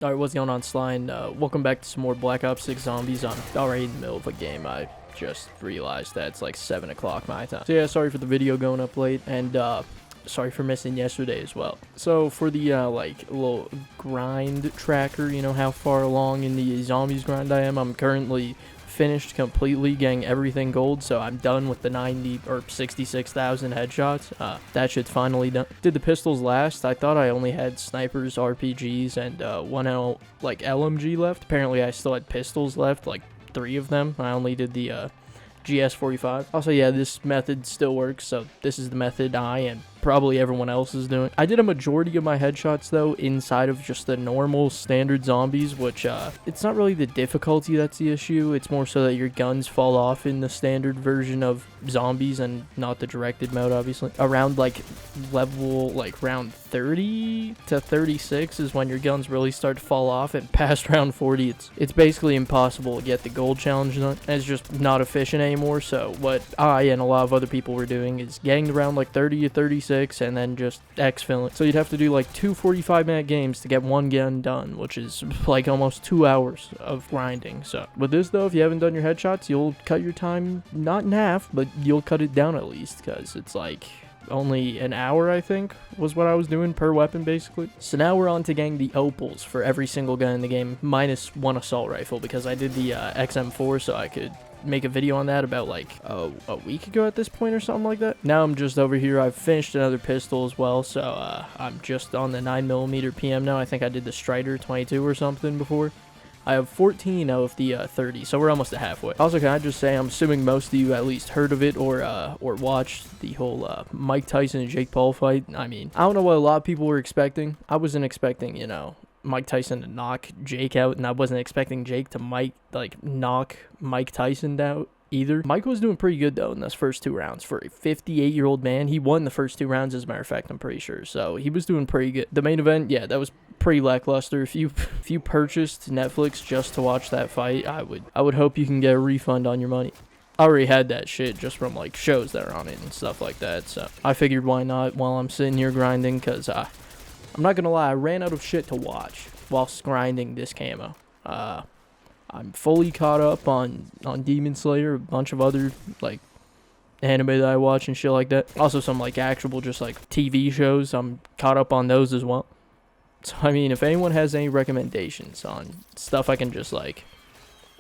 Alright, what's going on, Slime? Welcome back to some more Black Ops 6 Zombies. I'm already in the middle of a game. I just realized that it's like 7 o'clock my time. So yeah, sorry for the video going up late, and sorry for missing yesterday as well. So for the like little grind tracker, you know how far along in the zombies grind I am, I'm currently finished completely getting everything gold, so I'm done with the 90 or 66,000 headshots. That shit's finally done. Did the pistols last? I thought I only had snipers, RPGs, and one LMG left. Apparently I still had pistols left, like 3 of them. I only did the GS45. Also, yeah, this method still works, so this is the method I and probably everyone else is doing. I did a majority of my headshots though inside of just the normal standard zombies, which it's not really the difficulty that's the issue. It's more so that your guns fall off in the standard version of zombies and not the directed mode, obviously. Around like level like round 30 to 36 is when your guns really start to fall off, and past round 40 it's basically impossible to get the gold challenge done, and it's just not efficient anymore. So what I and a lot of other people were doing is getting around like 30 to 36 and then just exfilling. So you'd have to do like 2 45-minute games to get one gun done, which is like almost 2 hours of grinding. So with this though, if you haven't done your headshots, you'll cut your time not in half, but you'll cut it down at least, because it's like only an hour, I think, was what I was doing per weapon, basically. So now we're on to getting the opals for every single gun in the game, minus one assault rifle, because I did the XM4 so I could make a video on that about like a week ago at this point or something like that. Now I'm just over here. I've finished another pistol as well, so I'm just on the 9mm PM now. I think I did the Strider 22 or something before. I have 14 out of the 30, so we're almost at halfway. Also, can I just say, I'm assuming most of you at least heard of it or watched the whole Mike Tyson and Jake Paul fight. I mean, I don't know what a lot of people were expecting. I wasn't expecting, you know, Mike Tyson to knock Jake out, and I wasn't expecting Jake to knock Mike Tyson out either. Mike was doing pretty good though in those first 2 rounds. For a 58-year-old man, he won the first 2 rounds, as a matter of fact, I'm pretty sure. So he was doing pretty good. The main event, yeah, that was pretty lackluster. If you purchased Netflix just to watch that fight, I would hope you can get a refund on your money. I already had that shit just from like shows that are on it and stuff like that, so I figured why not while I'm sitting here grinding, because I'm not gonna lie, I ran out of shit to watch whilst grinding this camo. I'm fully caught up on Demon Slayer, a bunch of other like anime that I watch and shit like that. Also some like actual just like TV shows, I'm caught up on those as well. So I mean, if anyone has any recommendations on stuff I can just like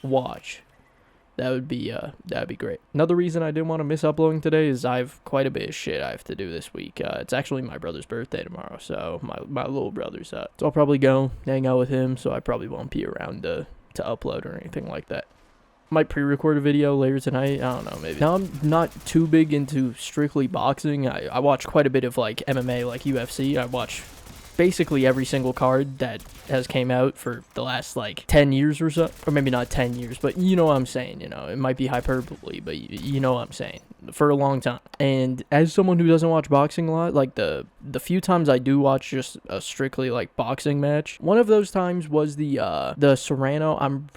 watch, that'd be great. Another reason I didn't want to miss uploading today is I have quite a bit of shit I have to do this week. It's actually my brother's birthday tomorrow, so my little brother's so I'll probably go hang out with him, so I probably won't be around to upload or anything like that. Might pre-record a video later tonight, I don't know, maybe. Now, I'm not too big into strictly boxing. I watch quite a bit of like MMA, like UFC. I watch basically every single card that has came out for the last like 10 years or so, or maybe not 10 years, but you know what I'm saying, you know, it might be hyperbole, but you know what I'm saying, for a long time. And as someone who doesn't watch boxing a lot, like the few times I do watch just a strictly like boxing match, one of those times was the Serrano, I'm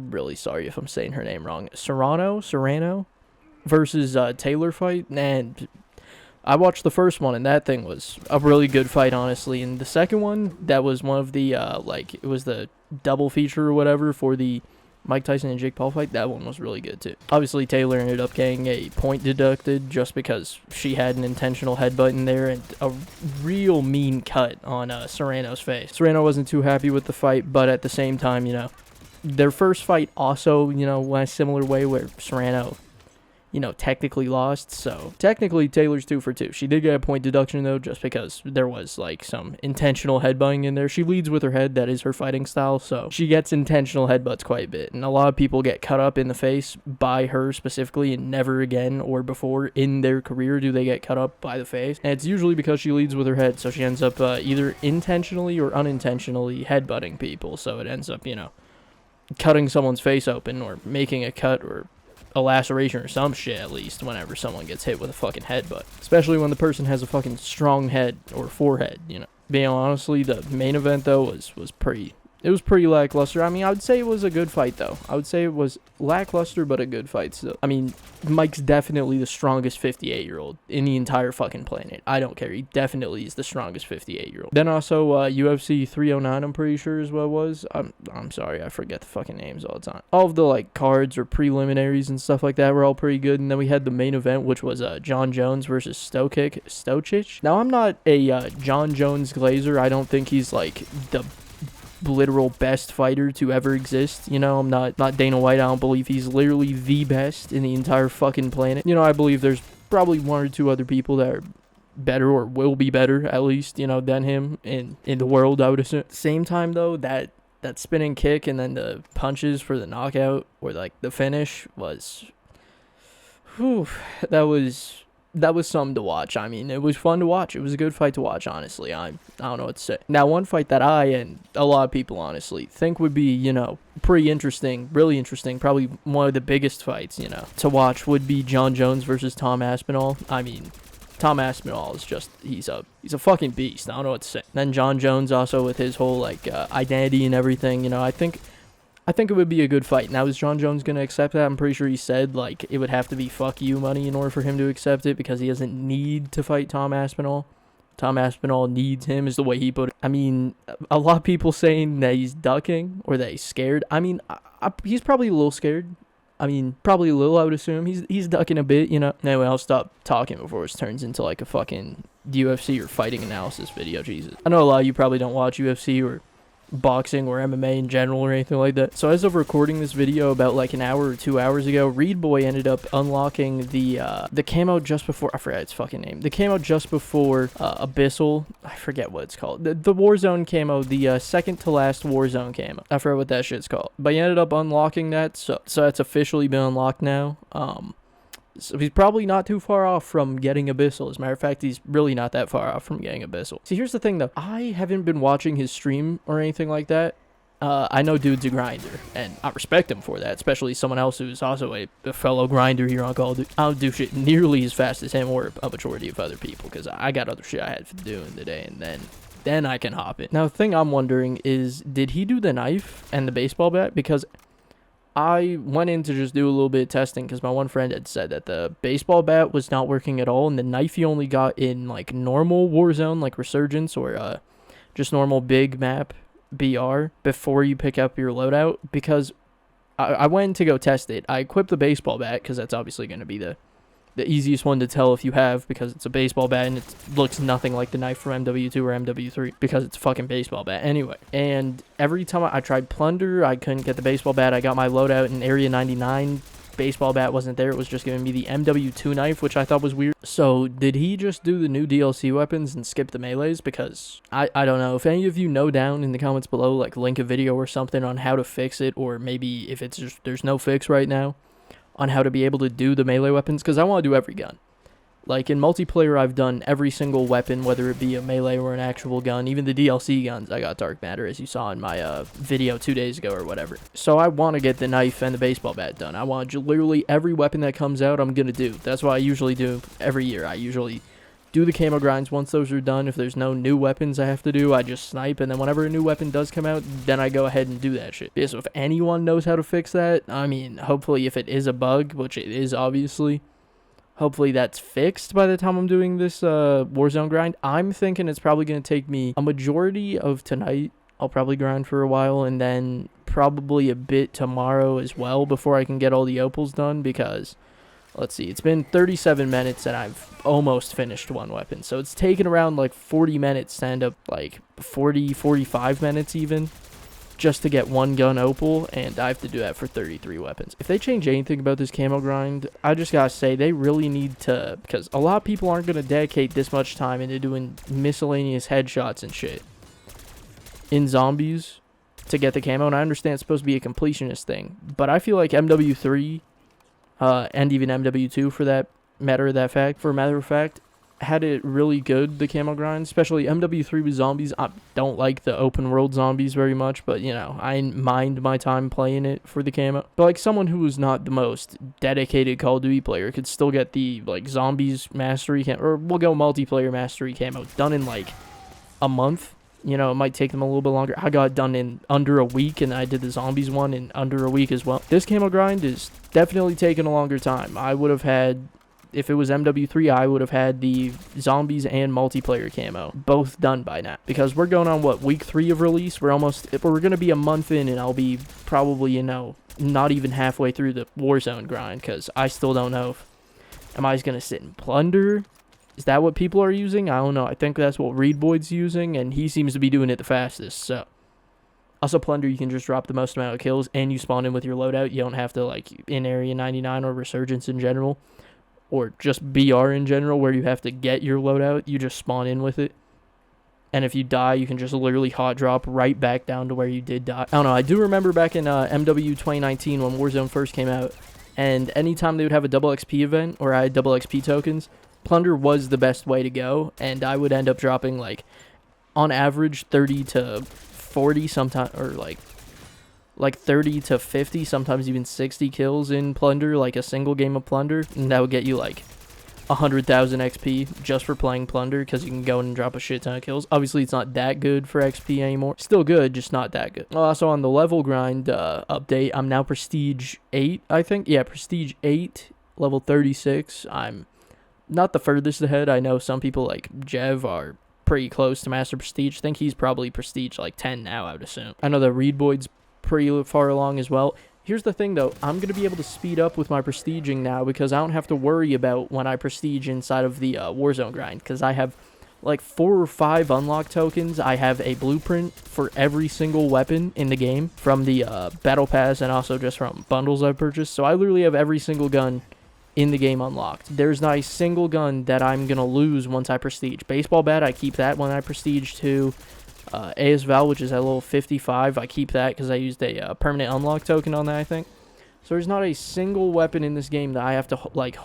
really sorry if I'm saying her name wrong, Serrano versus Taylor fight, and I watched the first one, and that thing was a really good fight, honestly. And the second one, that was one of the, it was the double feature or whatever for the Mike Tyson and Jake Paul fight. That one was really good, too. Obviously, Taylor ended up getting a point deducted just because she had an intentional headbutt in there and a real mean cut on Serrano's face. Serrano wasn't too happy with the fight, but at the same time, you know, their first fight also, you know, went a similar way where Serrano, you know, technically lost. So technically Taylor's 2 for 2. She did get a point deduction though, just because there was like some intentional headbutting in there. She leads with her head, that is her fighting style, so she gets intentional headbutts quite a bit, and a lot of people get cut up in the face by her specifically, and never again or before in their career do they get cut up by the face, and it's usually because she leads with her head, so she ends up either intentionally or unintentionally headbutting people, so it ends up, you know, cutting someone's face open or making a cut or a laceration or some shit, at least, whenever someone gets hit with a fucking headbutt. Especially when the person has a fucking strong head or forehead, you know. Being honestly, the main event, though, was pretty It was pretty lackluster. I mean, I would say it was a good fight, though. I would say it was lackluster, but a good fight still. I mean, Mike's definitely the strongest 58-year-old in the entire fucking planet. I don't care. He definitely is the strongest 58-year-old. Then also, UFC 309, I'm pretty sure is what it was. I'm sorry, I forget the fucking names all the time. All of the, like, cards or preliminaries and stuff like that were all pretty good. And then we had the main event, which was John Jones versus Stocic. Now, I'm not a John Jones glazer. I don't think he's, like, the literal best fighter to ever exist. You know, I'm not Dana White. I don't believe he's literally the best in the entire fucking planet. You know, I believe there's probably one or two other people that are better or will be better, at least, you know, than him in the world, I would assume. At the same time, though, that spinning kick and then the punches for the knockout or, like, the finish was... Whew, that was something to watch. I mean, it was fun to watch. It was a good fight to watch, honestly. I don't know what to say. Now, one fight that I and a lot of people, honestly, think would be, you know, pretty interesting, really interesting, probably one of the biggest fights, you know, to watch would be John Jones versus Tom Aspinall. I mean, Tom Aspinall is just, he's a fucking beast. I don't know what to say. Then John Jones also with his whole, like, identity and everything, you know, I think it would be a good fight. Now, is John Jones going to accept that? I'm pretty sure he said, like, it would have to be fuck you money in order for him to accept it because he doesn't need to fight Tom Aspinall. Tom Aspinall needs him, is the way he put it. I mean, a lot of people saying that he's ducking or that he's scared. I mean, he's probably a little scared. I mean, probably a little, I would assume. He's ducking a bit, you know. Anyway, I'll stop talking before this turns into, like, a fucking UFC or fighting analysis video. Jesus. I know a lot of you probably don't watch UFC or boxing or MMA in general or anything like that. So as of recording this video about like an hour or 2 hours ago, Reed Boy ended up unlocking the camo just before, I forgot its fucking name, the camo just before Abyssal, I forget what it's called, the Warzone camo, the second to last Warzone camo, I forget what that shit's called, but he ended up unlocking that, so that's officially been unlocked now. So he's probably not too far off from getting Abyssal. As a matter of fact, he's really not that far off from getting Abyssal. See, here's the thing, though. I haven't been watching his stream or anything like that. I know dude's a grinder, and I respect him for that, especially someone else who's also a fellow grinder here on Call of Duty. I don't do shit nearly as fast as him or a majority of other people, because I got other shit I had to do in the day, and then I can hop it. Now, the thing I'm wondering is, did he do the knife and the baseball bat? Because I went in to just do a little bit of testing because my one friend had said that the baseball bat was not working at all, and the knife you only got in like normal Warzone, like Resurgence, or just normal big map BR before you pick up your loadout. Because I went to go test it. I equipped the baseball bat because that's obviously going to be the easiest one to tell if you have, because it's a baseball bat and it looks nothing like the knife from MW2 or MW3 because it's a fucking baseball bat anyway. And every time I tried Plunder, I couldn't get the baseball bat. I got my loadout in Area 99. Baseball bat wasn't there. It was just giving me the MW2 knife, which I thought was weird. So did he just do the new DLC weapons and skip the melees? Because I don't know. If any of you know down in the comments below, like link a video or something on how to fix it, or maybe if it's just there's no fix right now on how to be able to do the melee weapons, because I want to do every gun. Like in multiplayer, I've done every single weapon, whether it be a melee or an actual gun. Even the DLC guns, I got Dark Matter, as you saw in my video 2 days ago or whatever. So I want to get the knife and the baseball bat done. I want literally every weapon that comes out, I'm going to do. That's what I usually do every year. I usually do the camo grinds. Once those are done, if there's no new weapons I have to do, I just snipe, and then whenever a new weapon does come out, then I go ahead and do that shit. Yeah, so if anyone knows how to fix that, I mean, hopefully if it is a bug, which it is obviously, hopefully that's fixed by the time I'm doing this Warzone grind. I'm thinking it's probably going to take me a majority of tonight. I'll probably grind for a while, and then probably a bit tomorrow as well before I can get all the opals done, because let's see, it's been 37 minutes and I've almost finished one weapon. So it's taken around like 40 minutes to end up like 45 minutes even just to get one gun opal, and I have to do that for 33 weapons. If they change anything about this camo grind, I just gotta say they really need to, because a lot of people aren't going to dedicate this much time into doing miscellaneous headshots and shit in zombies to get the camo, and I understand it's supposed to be a completionist thing, but I feel like MW3 and even MW2 for that matter of fact, had it really good, the camo grind, especially MW3 with zombies. I don't like the open world zombies very much, but you know, I mind my time playing it for the camo. But like someone who is not the most dedicated Call of Duty player could still get the like zombies mastery camo, or we'll go multiplayer mastery camo done in like a month you know, it might take them a little bit longer. I got it done in under a week, and I did the zombies one in under a week as well. This camo grind is definitely taking a longer time. I would have had, if it was MW3, I would have had the zombies and multiplayer camo both done by now. Because we're going on, what, week 3 of release? We're going to be a month in, and I'll be probably, you know, not even halfway through the Warzone grind, because I still don't know if, am I just going to sit and plunder? Is that what people are using? I don't know. I think that's what Reedboyd's using, and he seems to be doing it the fastest, so. Also, plunder, you can just drop the most amount of kills, and you spawn in with your loadout. You don't have to, like, in Area 99 or Resurgence in general, or just BR in general, where you have to get your loadout. You just spawn in with it. And if you die, you can just literally hot drop right back down to where you did die. I don't know. I do remember back in MW 2019 when Warzone first came out, and anytime they would have a double XP event, or I had double XP tokens, plunder was the best way to go, and I would end up dropping, like, on average 30 to 40 sometimes, or like 30 to 50, sometimes even 60 kills in plunder, like a single game of plunder, and that would get you like 100,000 XP just for playing plunder, because you can go in and drop a shit ton of kills. Obviously, it's not that good for XP anymore. Still good, just not that good. Also, on the level grind update, I'm now Prestige 8, I think. Yeah, Prestige 8, level 36. I'm not the furthest ahead. I know some people like Jev are pretty close to Master Prestige. I think he's probably Prestige like 10 now, I would assume. I know that Reedboyd's pretty far along as well. Here's the thing, though. I'm going to be able to speed up with my prestiging now, because I don't have to worry about when I prestige inside of the Warzone grind, because I have like 4 or 5 unlock tokens. I have a blueprint for every single weapon in the game from the Battle Pass, and also just from bundles I've purchased. So I literally have every single gun in the game unlocked. There's not a single gun that I'm going to lose once I prestige. Baseball bat, I keep that when I prestige too. AS Val, which is at level 55, I keep that because I used a permanent unlock token on that, I think. So there's not a single weapon in this game that I have to like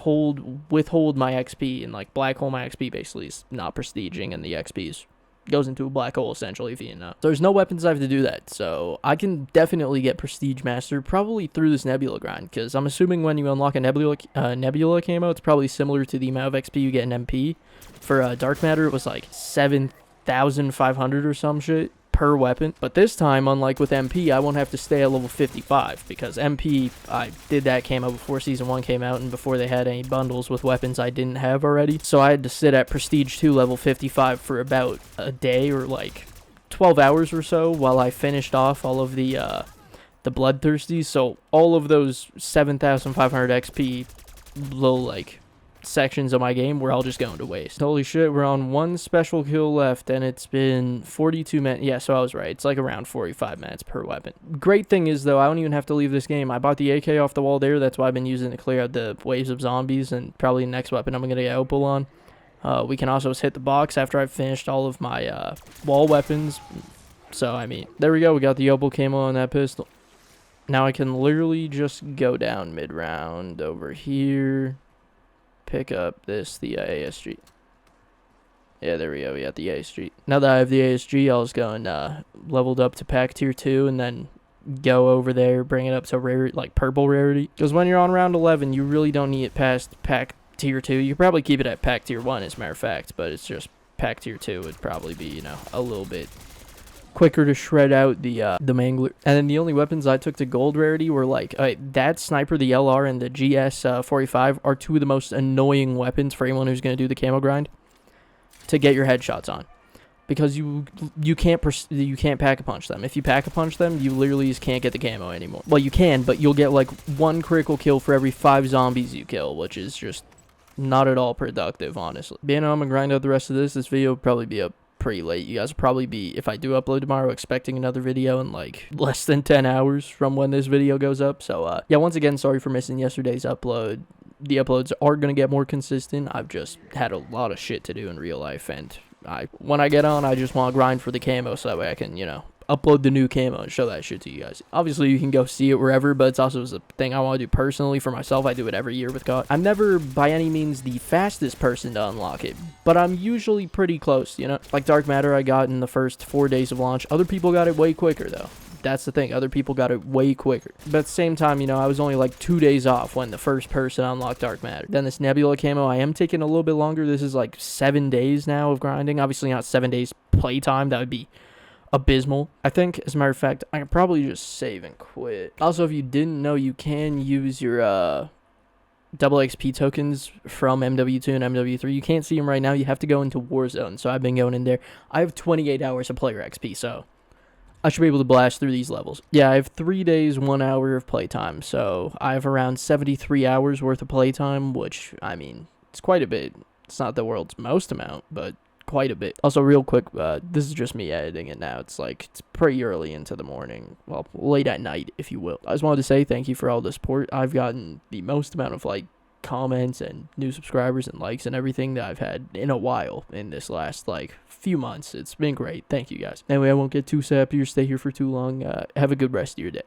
withhold my XP, and like black hole my XP basically is not prestiging, and the XP goes into a black hole essentially, if you know. So there's no weapons I have to do that, so I can definitely get Prestige Master probably through this Nebula grind, because I'm assuming when you unlock a Nebula camo, it's probably similar to the amount of XP you get in MP. For Dark Matter, it was like 7,500 or some shit per weapon. But this time, unlike with MP, I won't have to stay at level 55, because MP, I did that camo before Season 1 came out, and before they had any bundles with weapons I didn't have already. So I had to sit at Prestige 2 level 55 for about a day, or like 12 hours or so, while I finished off all of the Bloodthirsties. So all of those 7,500 XP little like sections of my game were all just going to waste. Holy shit, we're on 1 special kill left, and it's been 42 minutes. Yeah, so I was right. It's like around 45 minutes per weapon. Great thing is, though, I don't even have to leave this game. I bought the AK off the wall there. That's why I've been using to clear out the waves of zombies, and probably the next weapon I'm going to get Opal on. We can also just hit the box after I've finished all of my wall weapons. So, I mean, there we go. We got the Opal camo on that pistol. Now I can literally just go down mid-round over here. Pick up the ASG. Yeah, there we go. We got the ASG. Now that I have the ASG, I'll just go and leveled up to pack tier 2, and then go over there, bring it up to rare, like purple rarity. Because when you're on round 11, you really don't need it past pack tier 2. You could probably keep it at pack tier 1, as a matter of fact, but it's just pack tier 2 would probably be, you know, a little bit quicker to shred out the mangler. And then the only weapons I took to gold rarity were like that sniper, the LR, and the GS 45 are 2 of the most annoying weapons for anyone who's going to do the camo grind to get your headshots on, because you can't pack a punch them. If you pack a punch them, you literally just can't get the camo anymore. Well, you can, but you'll get like 1 critical kill for every 5 zombies you kill, which is just not at all productive, honestly. Being I'm gonna grind out the rest of this video will probably be up pretty late. You guys will probably be, if I do upload tomorrow, expecting another video in like less than 10 hours from when this video goes up. So yeah, once again, sorry for missing yesterday's upload. The uploads are going to get more consistent. I've just had a lot of shit to do in real life, and when I get on, I just want to grind for the camo, so that way I can, you know, upload the new camo and show that shit to you guys. Obviously, you can go see it wherever, but it's also a thing I want to do personally for myself. I do it every year with COD. I'm never, by any means, the fastest person to unlock it, but I'm usually pretty close, you know? Like Dark Matter, I got in the first 4 days of launch. Other people got it way quicker, though. That's the thing. Other people got it way quicker. But at the same time, you know, I was only like 2 days off when the first person unlocked Dark Matter. Then this Nebula camo, I am taking a little bit longer. This is like 7 days now of grinding. Obviously not 7 days playtime. That would be abysmal. I think, as a matter of fact, I could probably just save and quit. Also, if you didn't know, you can use your double XP tokens from MW2 and MW3. You can't see them right now. You have to go into Warzone. So I've been going in there. I have 28 hours of player XP, so I should be able to blast through these levels. Yeah, I have 3 days, 1 hour of playtime. So I have around 73 hours worth of playtime, which, I mean, it's quite a bit. It's not the world's most amount, but quite a bit. Also, real quick, this is just me editing it now. It's pretty early into the morning. Well, late at night, if you will. I just wanted to say thank you for all the support. I've gotten the most amount of, comments and new subscribers and likes and everything that I've had in a while in this last, few months. It's been great. Thank you, guys. Anyway, I won't get too sappy or stay here for too long. Have a good rest of your day.